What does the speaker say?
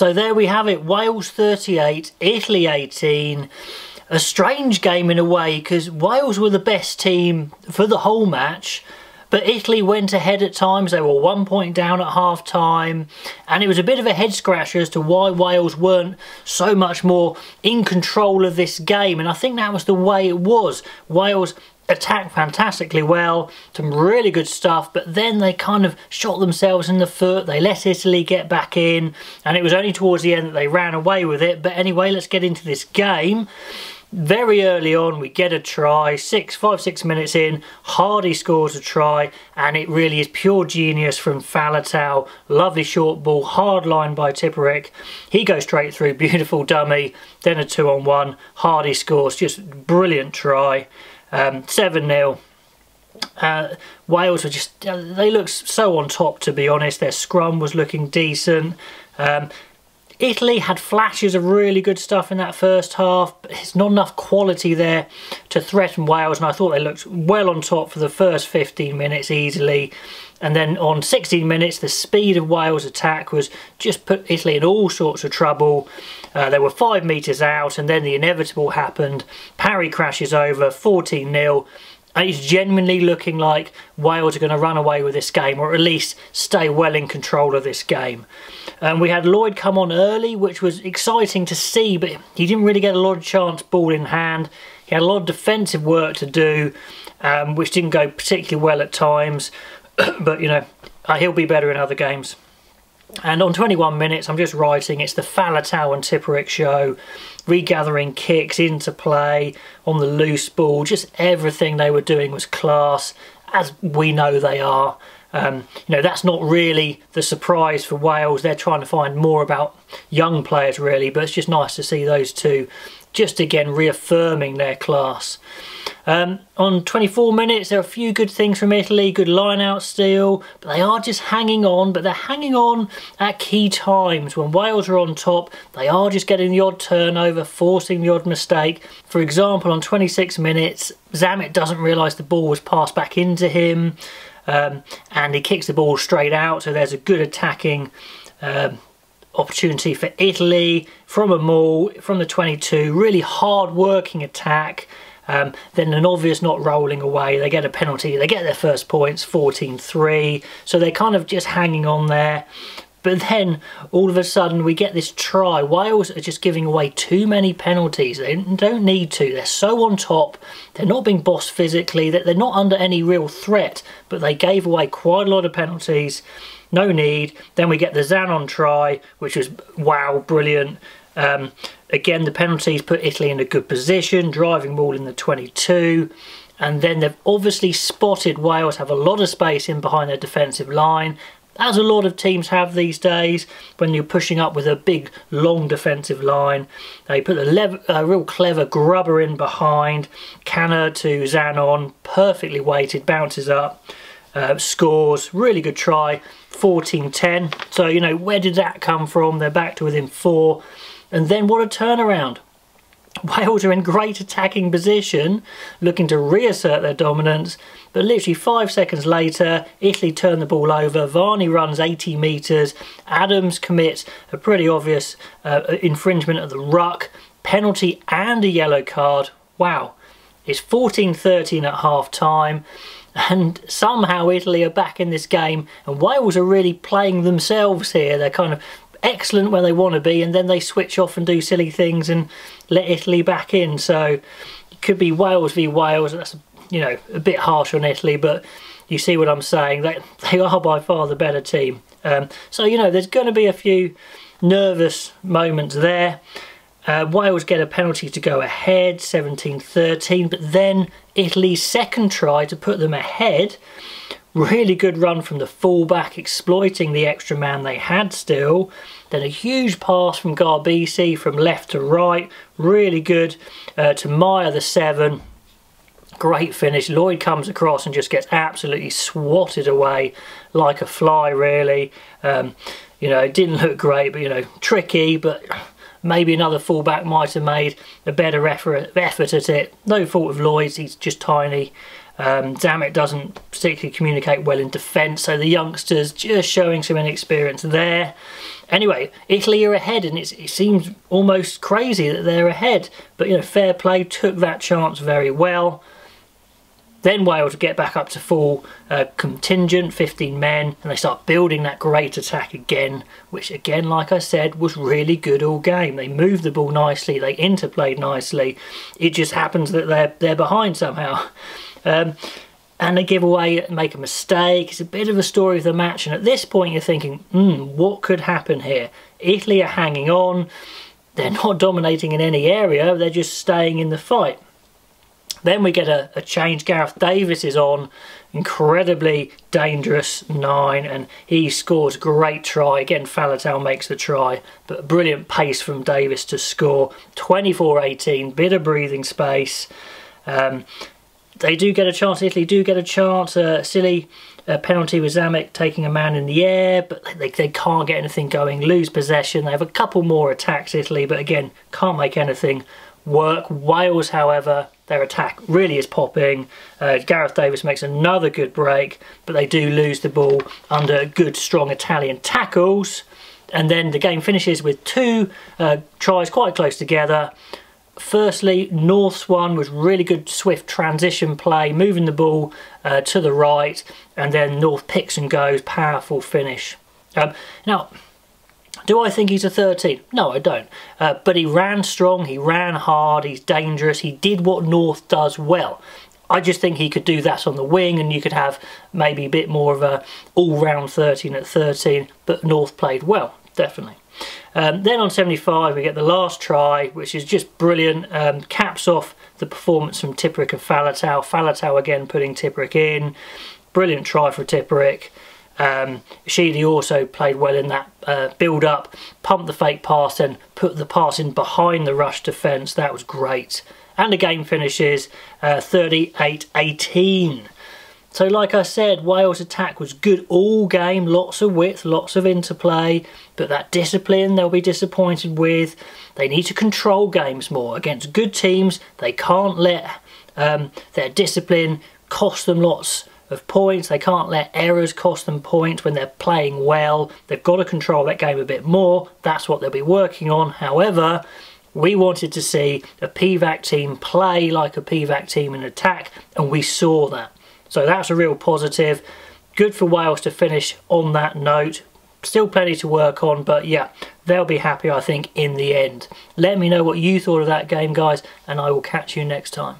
So there we have it, Wales 38, Italy 18. A strange game in a way, because Wales were the best team for the whole match, but Italy went ahead at times. They were 1 point down at half time, and it was a bit of a head scratcher as to why Wales weren't so much more in control of this game, and I think that was the way it was. Wales attacked fantastically well, some really good stuff, but then they kind of shot themselves in the foot. They let Italy get back in, and it was only towards the end that they ran away with it. But anyway, let's get into this game. Very early on we get a try, 5-6 minutes in, Hardy scores a try, and it really is pure genius from Faletau. Lovely short ball, hard line by Tipuric. He goes straight through, beautiful dummy, then a 2-on-1, Hardy scores, just brilliant try. 7-0. Wales were just, they looked so on top, to be honest. Their scrum was looking decent. Italy had flashes of really good stuff in that first half, but it's not enough quality there to threaten Wales, and I thought they looked well on top for the first 15 minutes easily. And then on 16 minutes, the speed of Wales' attack was just put Italy in all sorts of trouble. They were 5 metres out, and then the inevitable happened. Parry crashes over, 14-0. And it's genuinely looking like Wales are going to run away with this game, or at least stay well in control of this game. We had Lloyd come on early, which was exciting to see, but he didn't really get a lot of chance ball in hand. He had a lot of defensive work to do, which didn't go particularly well at times. But, you know, he'll be better in other games. And on 21 minutes, I'm just writing, it's the Faletau and Tipuric show. Regathering kicks into play on the loose ball. Just everything they were doing was class, as we know they are. You know, that's not really the surprise for Wales. They're trying to find more about young players, really. But it's just nice to see those two just again reaffirming their class. On 24 minutes, there are a few good things from Italy, good line-out still, but they are just hanging on, but they're hanging on at key times. When Wales are on top, they are just getting the odd turnover, forcing the odd mistake. For example, on 26 minutes, Zammit doesn't realise the ball was passed back into him, and he kicks the ball straight out, so there's a good attacking opportunity for Italy from a maul, from the 22, really hard-working attack. Then an obvious not rolling away, they get a penalty, they get their first points, 14-3, so they're kind of just hanging on there. But then all of a sudden we get this try. Wales are just giving away too many penalties. They don't need to. They're so on top. They're not being bossed physically. They're not under any real threat, but they gave away quite a lot of penalties. No need. Then we get the Zanon try, which was, wow, brilliant. Again, the penalties put Italy in a good position, driving ball in the 22. And then they've obviously spotted Wales have a lot of space in behind their defensive line, as a lot of teams have these days when you're pushing up with a big, long defensive line. They put a real clever grubber in behind. Canna to Zanon, perfectly weighted, bounces up, scores. Really good try, 14-10. So, you know, where did that come from? They're back to within 4. And then what a turnaround. Wales are in great attacking position, looking to reassert their dominance, but literally 5 seconds later, Italy turn the ball over, Varney runs 80 metres, Adams commits a pretty obvious infringement of the ruck, penalty and a yellow card. Wow, it's 14-13 at half time, and somehow Italy are back in this game, and Wales are really playing themselves here. They're kind of excellent where they want to be, and then they switch off and do silly things and let Italy back in. So it could be Wales v Wales. That's, you know, a bit harsh on Italy, but you see what I'm saying. They are by far the better team. So, you know, there's going to be a few nervous moments there. Wales get a penalty to go ahead, 17-13, but then Italy's second try to put them ahead. Really good run from the fullback, exploiting the extra man they had still. Then a huge pass from Garbisi from left to right. Really good to Meyer, the 7. Great finish. Lloyd comes across and just gets absolutely swatted away like a fly, really. You know, it didn't look great, but, you know, tricky, but maybe another fullback might have made a better effort at it. No fault of Lloyd's, he's just tiny. Zamet doesn't particularly communicate well in defence, so the youngsters just showing some inexperience there. Anyway, Italy are ahead, and it seems almost crazy that they're ahead, but you know, fair play, took that chance very well. Then Wales get back up to full contingent, 15 men, and they start building that great attack again, which again, like I said, was really good all game. They moved the ball nicely, they interplayed nicely. It just happens that they're behind somehow. And they give away, make a mistake. It's a bit of a story of the match, and at this point you're thinking, what could happen here? Italy are hanging on, they're not dominating in any area, they're just staying in the fight. Then we get a change. Gareth Davies is on, incredibly dangerous 9, and he scores a great try. Again, Faletau makes the try, but brilliant pace from Davies to score. 24-18, bit of breathing space. They do get a chance, Italy do get a chance. Silly penalty with Zamet taking a man in the air, but they can't get anything going, lose possession. They have a couple more attacks, Italy, but again, can't make anything work. Wales, however, their attack really is popping. Gareth Davies makes another good break, but they do lose the ball under good, strong Italian tackles. And then the game finishes with 2 tries quite close together. Firstly, North's one was really good, swift transition play, moving the ball to the right, and then North picks and goes, powerful finish. Now, do I think he's a 13? No, I don't. But he ran strong, he ran hard, he's dangerous, he did what North does well. I just think he could do that on the wing, and you could have maybe a bit more of a all-round 13 at 13, but North played well, definitely. Then on 75 we get the last try, which is just brilliant. Caps off the performance from Tipuric and Faletau. Faletau again putting Tipuric in. Brilliant try for Tipuric. Sheedy also played well in that build-up, pumped the fake pass and put the pass in behind the rush defence. That was great. And the game finishes 38-18. So like I said, Wales' attack was good all game, lots of width, lots of interplay, but that discipline they'll be disappointed with. They need to control games more. Against good teams, they can't let their discipline cost them lots of points. They can't let errors cost them points when they're playing well. They've got to control that game a bit more. That's what they'll be working on. However, we wanted to see a PVAC team play like a PVAC team in attack, and we saw that. So that's a real positive. Good for Wales to finish on that note. Still plenty to work on, but yeah, they'll be happy, I think, in the end. Let me know what you thought of that game, guys, and I will catch you next time.